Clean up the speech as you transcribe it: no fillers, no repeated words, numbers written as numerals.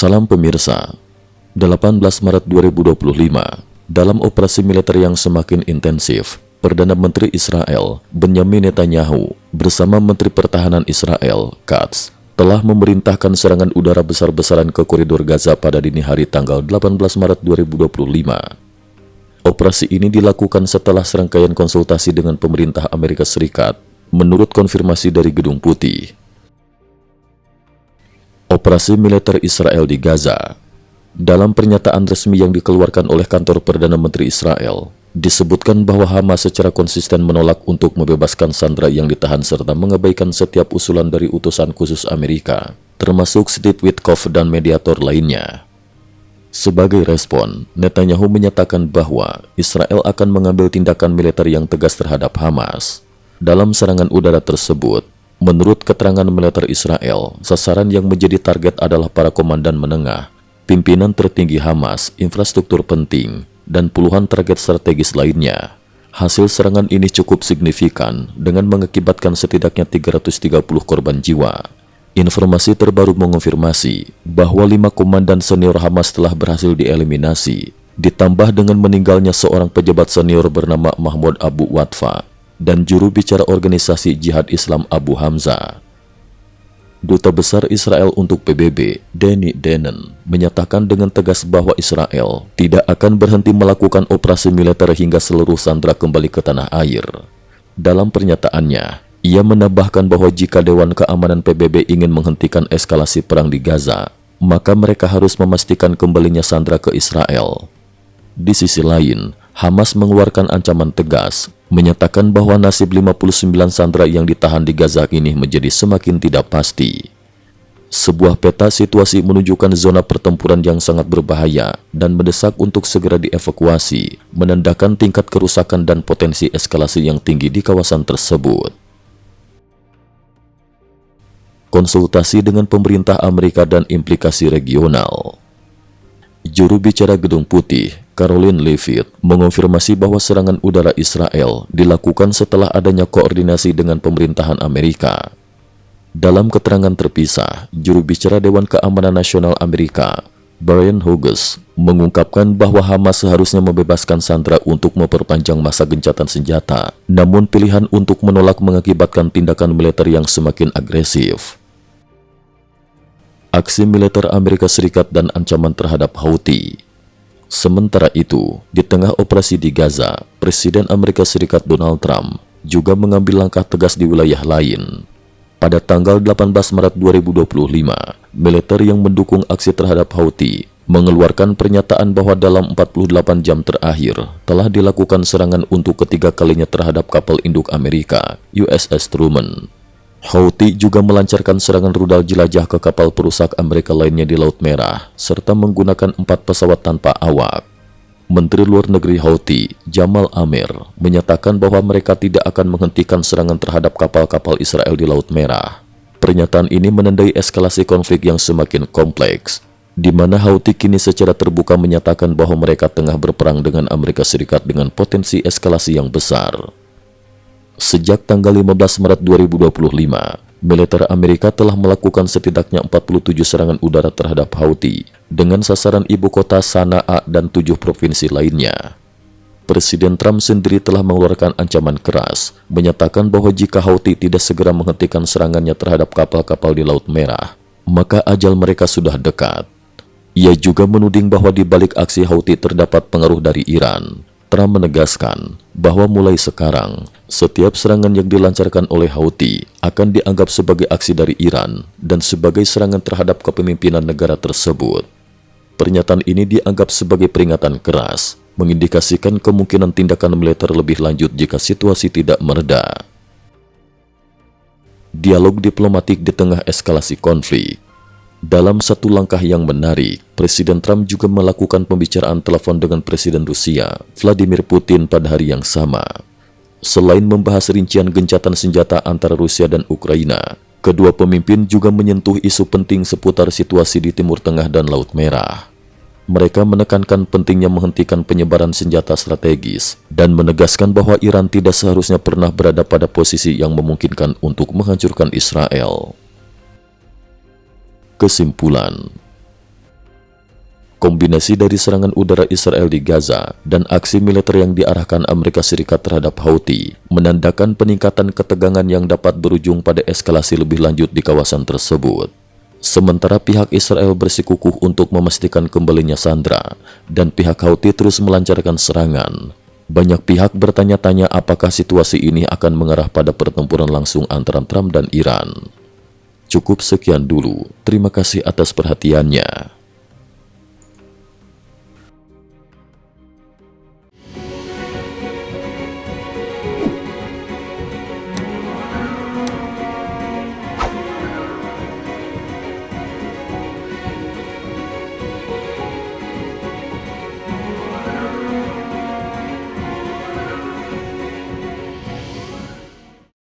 Salam pemirsa, 18 Maret 2025, dalam operasi militer yang semakin intensif, Perdana Menteri Israel, Benyamin Netanyahu, bersama Menteri Pertahanan Israel, Katz, telah memerintahkan serangan udara besar-besaran ke koridor Gaza pada dini hari tanggal 18 Maret 2025. Operasi ini dilakukan setelah serangkaian konsultasi dengan pemerintah Amerika Serikat, menurut konfirmasi dari Gedung Putih. Operasi militer Israel di Gaza. Dalam pernyataan resmi yang dikeluarkan oleh kantor Perdana Menteri Israel, disebutkan bahwa Hamas secara konsisten menolak untuk membebaskan sandera yang ditahan serta mengabaikan setiap usulan dari utusan khusus Amerika, termasuk Steve Witkoff dan mediator lainnya. Sebagai respon, Netanyahu menyatakan bahwa Israel akan mengambil tindakan militer yang tegas terhadap Hamas. Dalam serangan udara tersebut, menurut keterangan militer Israel, sasaran yang menjadi target adalah para komandan menengah, pimpinan tertinggi Hamas, infrastruktur penting, dan puluhan target strategis lainnya. Hasil serangan ini cukup signifikan dengan mengakibatkan setidaknya 330 korban jiwa. Informasi terbaru mengonfirmasi bahwa 5 komandan senior Hamas telah berhasil dieliminasi, ditambah dengan meninggalnya seorang pejabat senior bernama Mahmoud Abu Watfa dan juru bicara organisasi Jihad Islam Abu Hamzah. Duta Besar Israel untuk PBB, Danny Danon, menyatakan dengan tegas bahwa Israel tidak akan berhenti melakukan operasi militer hingga seluruh sandera kembali ke tanah air. Dalam pernyataannya, ia menambahkan bahwa jika Dewan Keamanan PBB ingin menghentikan eskalasi perang di Gaza, maka mereka harus memastikan kembalinya sandera ke Israel. Di sisi lain, Hamas mengeluarkan ancaman tegas, menyatakan bahwa nasib 59 sandera yang ditahan di Gaza ini menjadi semakin tidak pasti. Sebuah peta situasi menunjukkan zona pertempuran yang sangat berbahaya dan mendesak untuk segera dievakuasi, menandakan tingkat kerusakan dan potensi eskalasi yang tinggi di kawasan tersebut. Konsultasi dengan pemerintah Amerika dan implikasi regional. Juru bicara Gedung Putih, Caroline Leavitt, mengonfirmasi bahwa serangan udara Israel dilakukan setelah adanya koordinasi dengan pemerintahan Amerika. Dalam keterangan terpisah, juru bicara Dewan Keamanan Nasional Amerika, Brian Hughes, mengungkapkan bahwa Hamas seharusnya membebaskan sandera untuk memperpanjang masa gencatan senjata, namun pilihan untuk menolak mengakibatkan tindakan militer yang semakin agresif. Aksi militer Amerika Serikat dan ancaman terhadap Houthi. Sementara itu, di tengah operasi di Gaza, Presiden Amerika Serikat Donald Trump juga mengambil langkah tegas di wilayah lain. Pada tanggal 18 Maret 2025, militer yang mendukung aksi terhadap Houthi mengeluarkan pernyataan bahwa dalam 48 jam terakhir telah dilakukan serangan untuk ketiga kalinya terhadap kapal induk Amerika, USS Truman. Houthi juga melancarkan serangan rudal jelajah ke kapal perusak Amerika lainnya di Laut Merah, serta menggunakan 4 pesawat tanpa awak. Menteri Luar Negeri Houthi, Jamal Amir, menyatakan bahwa mereka tidak akan menghentikan serangan terhadap kapal-kapal Israel di Laut Merah. Pernyataan ini menandai eskalasi konflik yang semakin kompleks, di mana Houthi kini secara terbuka menyatakan bahwa mereka tengah berperang dengan Amerika Serikat dengan potensi eskalasi yang besar. Sejak tanggal 15 Maret 2025, militer Amerika telah melakukan setidaknya 47 serangan udara terhadap Houthi dengan sasaran ibu kota Sanaa dan 7 provinsi lainnya. Presiden Trump sendiri telah mengeluarkan ancaman keras, menyatakan bahwa jika Houthi tidak segera menghentikan serangannya terhadap kapal-kapal di Laut Merah, maka ajal mereka sudah dekat. Ia juga menuding bahwa di balik aksi Houthi terdapat pengaruh dari Iran. Trump menegaskan bahwa mulai sekarang, setiap serangan yang dilancarkan oleh Houthi akan dianggap sebagai aksi dari Iran dan sebagai serangan terhadap kepemimpinan negara tersebut. Pernyataan ini dianggap sebagai peringatan keras, mengindikasikan kemungkinan tindakan militer lebih lanjut jika situasi tidak mereda. Dialog diplomatik di tengah eskalasi konflik. Dalam satu langkah yang menarik, Presiden Trump juga melakukan pembicaraan telepon dengan Presiden Rusia, Vladimir Putin pada hari yang sama. Selain membahas rincian gencatan senjata antara Rusia dan Ukraina, kedua pemimpin juga menyentuh isu penting seputar situasi di Timur Tengah dan Laut Merah. Mereka menekankan pentingnya menghentikan penyebaran senjata strategis dan menegaskan bahwa Iran tidak seharusnya pernah berada pada posisi yang memungkinkan untuk menghancurkan Israel. Kesimpulan, Kombinasi dari serangan udara Israel di Gaza dan aksi militer yang diarahkan Amerika Serikat terhadap Houthi menandakan peningkatan ketegangan yang dapat berujung pada eskalasi lebih lanjut di kawasan tersebut. Sementara pihak Israel bersikukuh untuk memastikan kembalinya Sandra dan pihak Houthi terus melancarkan serangan. Banyak pihak bertanya-tanya apakah situasi ini akan mengarah pada pertempuran langsung antara Trump dan Iran. Cukup sekian dulu. Terima kasih atas perhatiannya.